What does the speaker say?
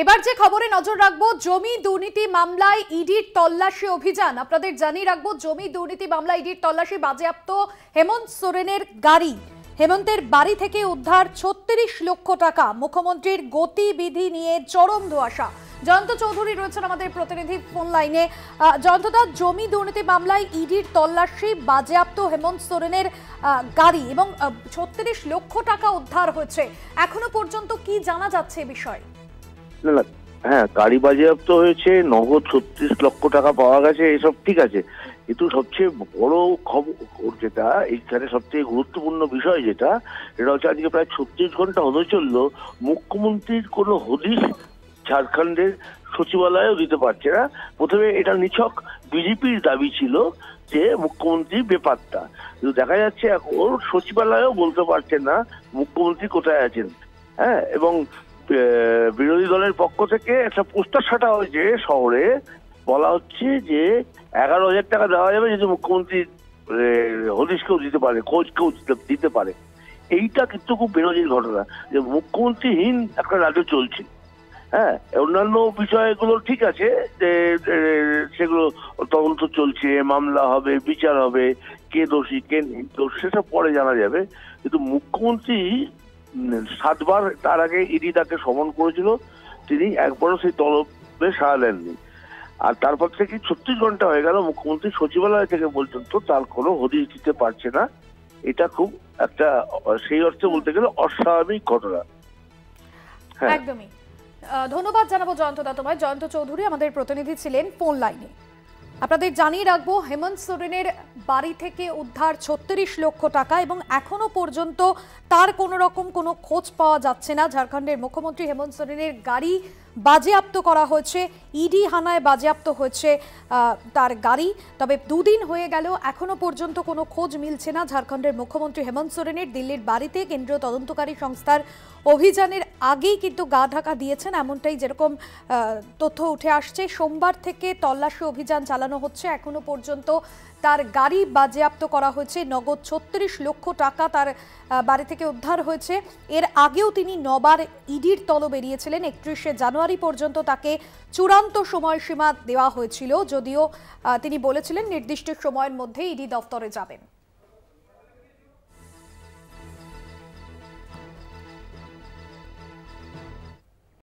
এবার যে খবরে নজর রাখবো, জমি দুর্নীতি মামলায় ইডির তল্লাশি অভিযান। আপনাদের জানিয়ে রাখবো, জমি দুর্নীতি মামলায় ইডির তল্লাশি, বাজেয়াপ্ত হেমন্ত সোরেনের গাড়ি। হেমন্তের বাড়ি থেকে উদ্ধার ৩৬ লক্ষ টাকা। মুখ্যমন্ত্রীর গতিবিধি নিয়ে চরম ধোঁয়াশা। জয়ন্ত চৌধুরী রয়েছেন আমাদের প্রতিনিধি ফোন লাইনে। জয়ন্তদা, জমি দুর্নীতি মামলায় ইডির তল্লাশি, বাজেয়াপ্ত হেমন্ত সোরেনের গাড়ি এবং ৩৬ লক্ষ টাকা উদ্ধার হয়েছে। এখনো পর্যন্ত কি জানা যাচ্ছে এ বিষয়ে? না, হ্যাঁ, গাড়ি বাজেয়াপ্ত হয়েছে, নগদ ৩৬ লক্ষ টাকা পাওয়া গেছে, এসব ঠিক আছে। কিন্তু সবচেয়ে বড় খবর যেটা, এইখানে সবচেয়ে গুরুত্বপূর্ণ বিষয় যেটা, সেটা হচ্ছে আজকে প্রায় ৩৬ ঘন্টা হতে চললো, মুখ্যমন্ত্রীর কোনো হদিশ ঝাড়খণ্ডের সচিবালয়েও দিতে পারছে না। প্রথমে এটা নিছক বিজেপির দাবি ছিল যে মুখ্যমন্ত্রী বেপাত্তা, কিন্তু দেখা যাচ্ছে ওর সচিবালয়েও বলতে পারছেন না মুখ্যমন্ত্রী কোথায় আছেন। হ্যাঁ, এবং বিরোধী দলের পক্ষ থেকে একটা পোস্টার ছাটা হয়েছে শহরে, বলা হচ্ছে যে ১১,০০০ টাকা দেওয়া যাবে যদি মুখ্যমন্ত্রী হদিশ কেউ দিতে পারে, খোঁজ কেউ দিতে পারে। এইটা কিন্তু খুব বিরোধীর ঘটনা, যে মুখ্যমন্ত্রীহীন একটা রাজ্য চলছে। হ্যাঁ, অন্যান্য বিষয়গুলো ঠিক আছে, যে সেগুলো তদন্ত চলছে, মামলা হবে, বিচার হবে, কে দোষী কে নির্দোষ সেটা পরে জানা যাবে। কিন্তু মুখ্যমন্ত্রী ৭ বার তার আগে ইডি তাকে সমন করেছিল, তিনি একবারও সেই তলবে সাড়া দেননি। আর তারপর থেকে ৩৬ ঘন্টা হয়ে গেল, মুখ্যমন্ত্রী সচিবালয় থেকে পর্যন্ত তার কোনো হদিশ দিতে পারছে না। এটা খুব একটা, সেই অর্থে বলতে গেলে, অস্বাভাবিক ঘটনা। একদমই। ধন্যবাদ জানাবো জয়ন্তদা তোমায়। জয়ন্ত চৌধুরী আমাদের প্রতিনিধি ছিলেন ফোন লাইনে। আপনাদের জানিয়ে রাখবো, হেমন্ত সোরেনের বাড়ি থেকে উদ্ধার ৩৬ লক্ষ টাকা এবং এখনো পর্যন্ত তার কোনো রকম কোনো খোঁজ পাওয়া যাচ্ছে না। ঝাড়খণ্ডের মুখ্যমন্ত্রী হেমন্ত সোরেনের গাড়ি বাজেয়াপ্ত করা হয়েছে, ইডি হানায় বাজেয়াপ্ত হয়েছে তার গাড়ি। তবে দুদিন হয়ে গেল, এখনো পর্যন্ত কোনো খোঁজ মিলছে না ঝাড়খণ্ডের মুখ্যমন্ত্রী হেমন্ত সোরেনের। দিল্লির বাড়িতে কেন্দ্রীয় তদন্তকারী সংস্থার অভিযানের আগেই কিন্তু গা ঢাকা দিয়েছেন, এমনটাই যেরকম তথ্য উঠে আসছে। সোমবার থেকে তল্লাশি অভিযান চালানো হচ্ছে। এখনো পর্যন্ত তার গাড়ি বাজেয়াপ্ত করা হয়েছে, নগদ ৩৬ লক্ষ টাকা তার বাড়ি থেকে উদ্ধার হয়েছে। এর আগেও তিনি ৯ বার ইডির তলব বেরিয়েছিলেন। ৩১শে জানুয়ারি পর্যন্ত তাকে চূড়ান্ত সময়সীমা দেওয়া হয়েছিল, যদিও তিনি বলেছিলেন নির্দিষ্ট সময়ের মধ্যে ইডি দফতরে যাবেন।